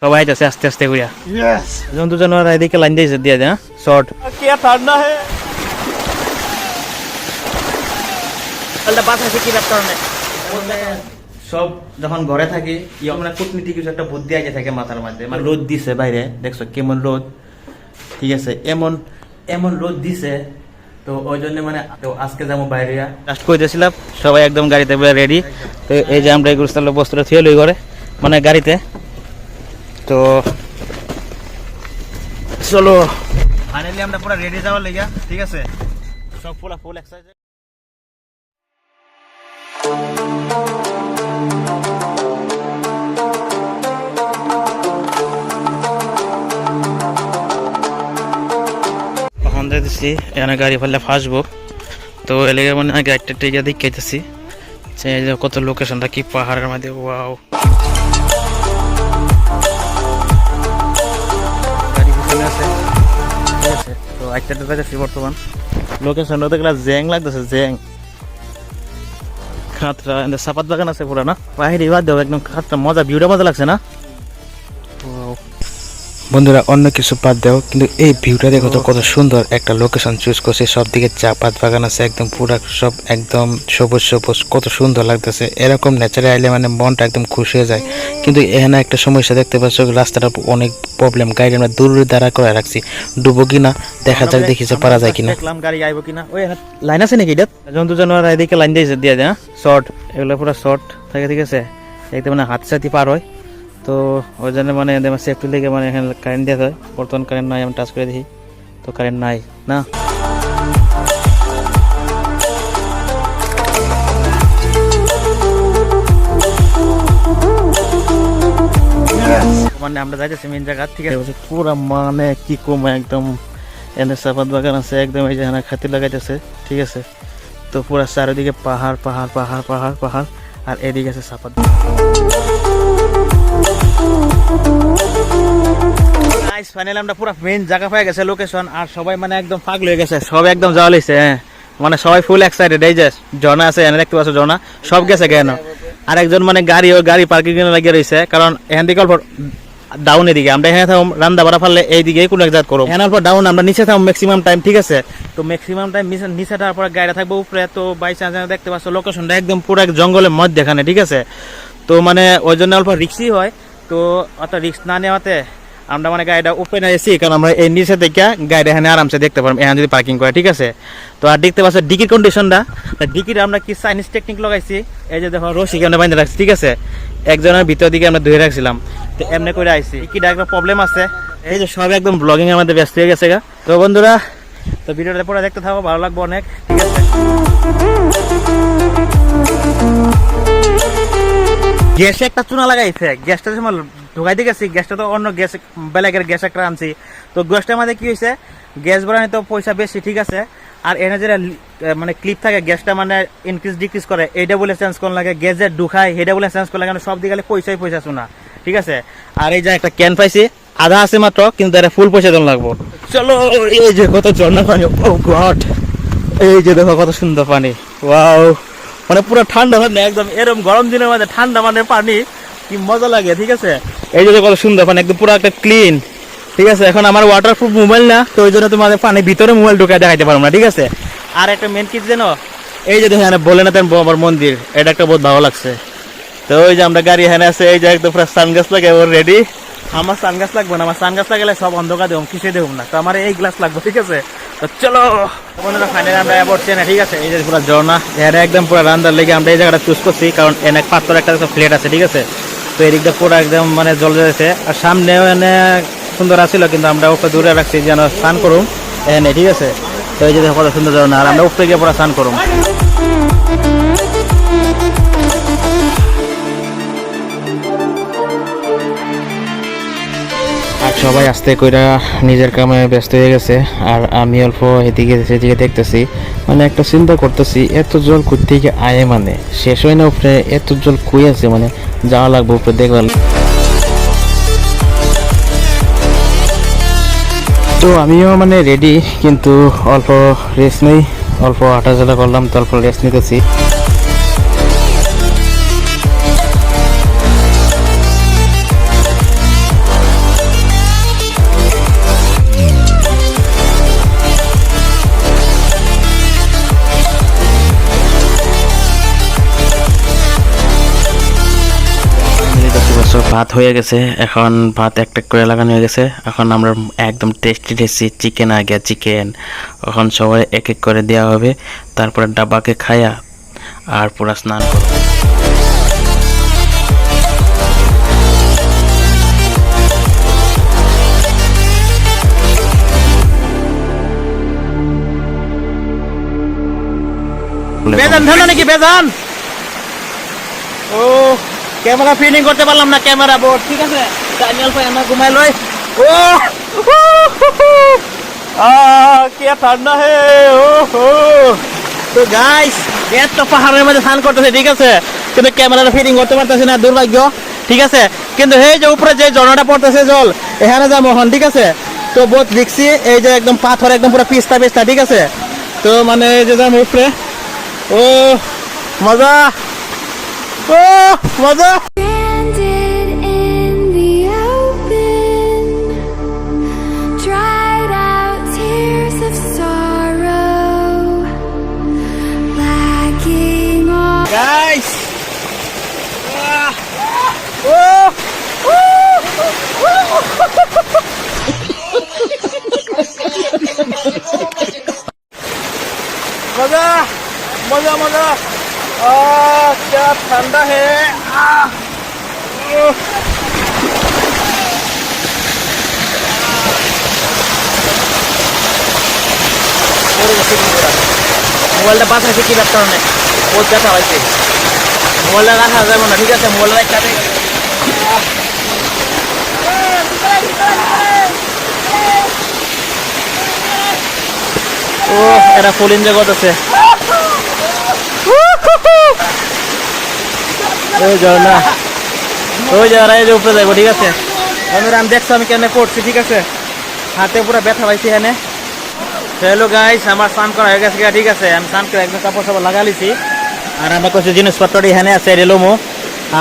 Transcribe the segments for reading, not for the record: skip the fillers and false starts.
সবাই যাচ্ছে আস্তে আস্তে কইরা জন্তু জানোয়ার এদিকে লাইন দিয়েছে দিয়ে দেয় শর্ট কি ঠান্ডা হে আলদা বাতাসে কি ব্যাপার কারণে সব যখন ঘরে থাকি মানে কূটনীতি কিছু একটা বুদ্ধি আগে থাকে মাথার মধ্যে মানে রোদ দিছে বাইরে দেখছো কেমন রোদ ঠিক আছে এমন এমন রোদ দিছে তো ওই জন্য মানে তো আজকে যাবো বাইরে জাস্ট কইতেছিলাম সবাই একদম গাড়িতে রেডি তো এই যে আমরা এগুলো বস্তুটা থুয়ে লই ঘরে মানে গাড়িতে তো চলো ফাইনালি আমরা পুরো রেডি যাওয়ার লেগে ঠিক আছে সব পুরো ফুল এক্সারসাইজ এখন যাইতেছি এখানে গাড়ি ফেললে ফাঁসবো তো এলাকা মানে গাড়িটা টেকে দেখতেছি কত লোকেশনটা কি পাহাড়ের মধ্যে ওয়াও তো একটা দেখাচ্ছি বর্তমান লোকেশনটা দেখলে জ্যাং লাগতেছে জ্যাং খাতরা সাপাত বাগান আছে পুরা না বাহিরে বাদ দেবো একদম খাতরা মজা ভিউটা মজা লাগছে না বন্ধুরা অন্য কিছু বাদ দাও কিন্তু এই ভিউটা দেখো তো কত সুন্দর একটা লোকেশন চুজ করছে সব দিকে চা পাত বাগান আছে একদম পুরা সব একদম সবুজ সবুজ কত সুন্দর লাগতেছে এরকম নেচারে আইলে মানে মনটা একদম খুশি হয়ে যায় কিন্তু এখানে একটা সমস্যা দেখতে পাচ্ছ রাস্তাটা অনেক প্রবলেম গাড়ি আমরা দূরে দাঁড়া করে রাখছি ডুবো কিনা দেখা যাক দেখি যে পারা যায় কিনা দেখলাম গাড়ি আইবো কিনা ওই লাইন আছে নাকি এটা জন্তু জানোয়ার এদিকে লাইন দিয়েছে দিয়ে দেয় শর্ট এগুলো পুরো শর্ট থাকে ঠিক আছে একদম মানে হাত সাথে পার হয় তো ওই জন্য মানে সেফটি লেগে মানে এখানে কারেন্ট দেওয়া হয় বর্তমান কারেন্ট নাই আমি টাচ করে দেখি তো কারেন্ট নাই না মানে আমরা যাইতেছি মেন জায়গা ঠিক আছে পুরা মানে কি কম একদম এনে সাপাত বাগান আছে একদম এই যে খাতি লাগাইতেছে ঠিক আছে তো পুরা চারিদিকে পাহাড় পাহাড় পাহাড় পাহাড় পাহাড় আর এদিকে আছে সাপাত ফাইনালি আমরা পুরো মেইন জায়গা পেয়ে গেছে লোকেশন আর সবাই মানে একদম পাগল হয়ে গেছে সবাই একদম যাওয়া লইছে মানে সবাই ফুল এক্সাইটেড এই যে ঝর্ণা আছে এখানে দেখতে পাচ্ছ ঝর্ণা সব গেছে কেন আর একজন মানে গাড়ি পার্কিং এ লাগিয়ে রয়েছে কারণ এখান থেকে অল্প ডাউন এদিকে আমরা এখানে থাকবো রান্দা বাড়া ফাললে এইদিকে কোনো এক জায়গা করবো এখানে অল্প ডাউন আমরা নিচে থাকবো ম্যাক্সিমাম টাইম ঠিক আছে তো ম্যাক্সিমাম টাইম নিচে তারপর গাড়িটা থাকবো উপরে তো বাই চান্স দেখতে পাচ্ছ লোকেশনটা একদম পুরো এক জঙ্গলের মধ্যে এখানে ঠিক আছে তো মানে ওই জন্য অল্প রিক্সই হয় তো অত রিক্স না নেওয়াতে আমরা মানে গাড়িটা ওপেন এসেছি কারণ আমরা এই নিচে থেকে গাড়িটা এখানে আরামসে দেখতে পারবো এখানে যদি পার্কিং করে ঠিক আছে তো আর দেখতে পাচ্ছ ডিকির কন্ডিশনটা ডিকির আমরা কি চাইনিজ টেকনিক লাগাইছি এই যে দেখো রশি আমরা বাইন্ধে রাখছি ঠিক আছে একজনের ভিতর দিকে আমরা ধুয়ে রাখছিলাম তো এমনি করে আইছি ডিকিটা একটা প্রবলেম আছে এই যে সব একদম ব্লগিং এর মধ্যে ব্যস্ত হয়ে গেছে তো বন্ধুরা তো ভিডিওটা পুরো দেখতে থাকো ভালো লাগবে অনেক ঠিক আছে গ্যাসে একটা চুনা লাগাইছে গ্যাসটা সময় ঢুকাইতে গেছি গ্যাসটা তো অন্য গ্যাস বেলাগের গ্যাস একটা আনছি তো গ্যাসটার মধ্যে কি হয়েছে গ্যাস ভরানি তো পয়সা বেশি ঠিক আছে আর এনে যেটা মানে ক্লিপ থাকে গ্যাসটা মানে ইনক্রিজ ডিক্রিজ করে এইটা বলে চেঞ্জ করা লাগে গ্যাস যে ঢুকায় এটা বলে চেঞ্জ করা লাগে সব দিকে পয়সা শোনা ঠিক আছে আর এই যে একটা ক্যান পাইছি আধা আছে মাত্র কিন্তু এটা ফুল পয়সা দেওয়া লাগবো চলো এই যে কত ঝর্ণা পানি ও গড এই যে দেখো কত সুন্দর পানি ওয়াও মানে পুরো ঠান্ডা পানি একদম এরকম গরম দিনের মধ্যে ঠান্ডা মানে পানি কি মজা লাগে ঠিক আছে এই যে কত সুন্দর পানি একদম পুরো একটা ক্লিন ঠিক আছে এখন আমার ওয়াটারপ্রুফ মোবাইল না তো ওই জন্য তোমাদের পানি ভিতরে মোবাইল ঢুকায় দেখাইতে পারবো না ঠিক আছে আর একটা মেন কি জানো এই যে দেখেন ভোলেনাথের বাবার মন্দির এটা একটা বহুত ভালো লাগছে তো ওই যে আমরা গাড়ি এখানে আছে এই যে একদম পুরো সানগ্লাস লাগে ওর রেডি আমার সানগ্লাস লাগবে না আমার সানগ্লাস লাগালে সব অন্ধকার দেবো কিসে দেবো না তো আমার এই গ্লাস লাগবে ঠিক আছে তো চলো বন্ধুরা ফাইনালি আমরা অ্যাবর্ড না ঠিক আছে এই যে পুরো ঝর্ণা এখানে একদম পুরো রান্দার লেগে আমরা এই জায়গাটা চুজ করছি কারণ এনে পাত্র একটা ফ্লেট আছে ঠিক আছে তো এদিকটা পুরো একদম মানে জল যাচ্ছে আর সামনেও এনে সুন্দর আছিল কিন্তু আমরা ওকে দূরে রাখছি যেন স্নান করুম এখানে ঠিক আছে তো এই যে কত সুন্দর ঝর্ণা আর আমরা উপরে গিয়ে পুরো স্নান করুম সবাই আস্তে কইরা নিজের কামে ব্যস্ত হয়ে গেছে আর আমি অল্প এদিকে সেদিকে দেখতেছি মানে একটা চিন্তা করতেছি এত জল কই থেকে আয়ে মানে শেষ হয় না উপরে এত জল কই আছে মানে যাওয়া লাগবে উপরে দেখবার তো আমিও মানে রেডি কিন্তু অল্প রেস্ট নেই অল্প হাঁটাচলা করলাম তো অল্প রেস্ট নিতেছি ভাত হয়ে গেছে, এখন ভাত একটা করে লাগানো হয়ে গেছে। এখন আমরা একদম টেস্টি টেস্টি চিকেন আগে চিকেন এখন সবাই এক এক করে দেওয়া হবে, তারপরে ডাব্বাকে খায়া আর পুরা স্নান করবো। বেজান ধরো নাকি বেজান? ও ক্যামেরা ফিটিং করতে পারলাম না, ক্যামেরা বোর্ড ঠিক আছে। টাইমেল পাই আমরা ঘুমাই লই। ও কে ঠান্ডা হে। ও হো তো গাইস এত পাহাড়ের মধ্যে স্নান করতেছে ঠিক আছে, কিন্তু ক্যামেরাটা ফিটিং করতে পারতেছে না, দুর্ভাগ্য ঠিক আছে। কিন্তু এই যে উপরে যে ঝর্ণাটা পড়তেছে জল, এখানে যাবো এখন ঠিক আছে। তো বহুত দেখছি এই যে একদম পাথর একদম পুরো পিস্তা পিস্তা ঠিক আছে। তো মানে এই যে যাবো উপরে। ও মজা, ও মজা। Stranded in the open, dried out tears of sorrow, lacking all. Guys, मजा मजा मजा। क्या ठंडा है। মোবাইলটা পাশে রেখে কি ব্যাপার অনেক বহুত ব্যথা হয়েছে। মোবাইলটা রাখা যাবে না ঠিক আছে, মোবাইলটা রাখতে হবে। ও এটা ফুল এনজয় করতেছে। ওই যাও না, ওই যাও এই যে উপরে যাবো ঠিক আছে। বন্ধুরা আমি দেখছো আমি কেন করছি ঠিক আছে, হাতে পুরো ব্যথা পাইছি এখানে। হ্যালো গাইস, আমার স্নান করা হয়ে গেছে ঠিক আছে। আমি স্নান করে একদম কাপড় সাপড় লাগালিছি, আর আমার কিছু জিনিসপত্র এখানে আছে রেলোমো।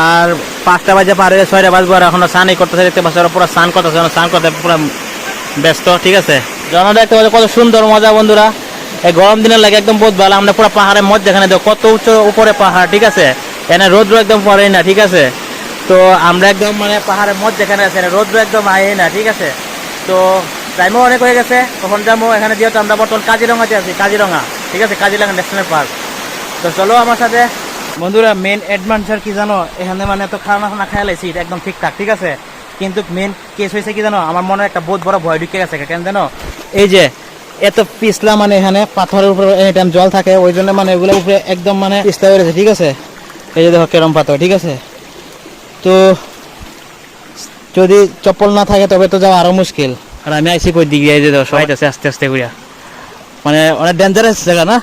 আর 5টা বাজে পার হয়ে 6টা বাজবো, আর এখন স্নানই করতেছে দেখতে পাচ্ছ, পুরো স্নান করতেছে, স্নান করতে পুরো ব্যস্ত ঠিক আছে। ঝর্ণা দেখতে পাচ্ছ কত সুন্দর মজা বন্ধুরা, এই গরম দিনের লাগে একদম বহুত ভালো। আমরা পুরো পাহাড়ের মধ্যে এখানে দেখো কত উচ্চ উপরে পাহাড় ঠিক আছে, এখানে রোদ্র একদম পড়েই না ঠিক আছে। তো আমরা একদম মানে পাহাড়ের মধ্যে এখানে আছে, রোদ্র একদম আয় না ঠিক আছে। তো টাইমও অনেক হয়ে গেছে, তখন যাবো এখানে যেহেতু আমরা বর্তমান কাজিরঙাতে আছি, কাজিরঙা ঠিক আছে, কাজিরঙা ন্যাশনাল পার্ক। তো চলো আমার সাথে। বন্ধুরা মেন অ্যাডভেঞ্চার কি জানো, এখানে মানে তো খানা খানা খেয়ে লাইছি একদম ঠিকঠাক ঠিক আছে, কিন্তু মেন কেস হয়েছে কি জানো, আমার মনে একটা বহুত বড় ভয় ঢুকে গেছে। কেন জানো, এই যে এত পিছলা মানে এখানে পাথরের উপরে এনি টাইম জল থাকে, ওই জন্য মানে এগুলো উপরে একদম মানে পিছলা হয়ে গেছে ঠিক আছে। এই যে দেখো কেরম পাথর ঠিক আছে। তো যদি চপ্পল না থাকে তবে তো যাওয়া আরো মুশকিল। আর আমি আইসি কই দিকে, এই যে দেখো সবাই আছে আস্তে আস্তে কইরা, মানে অনেক ডেঞ্জারাস জায়গা না।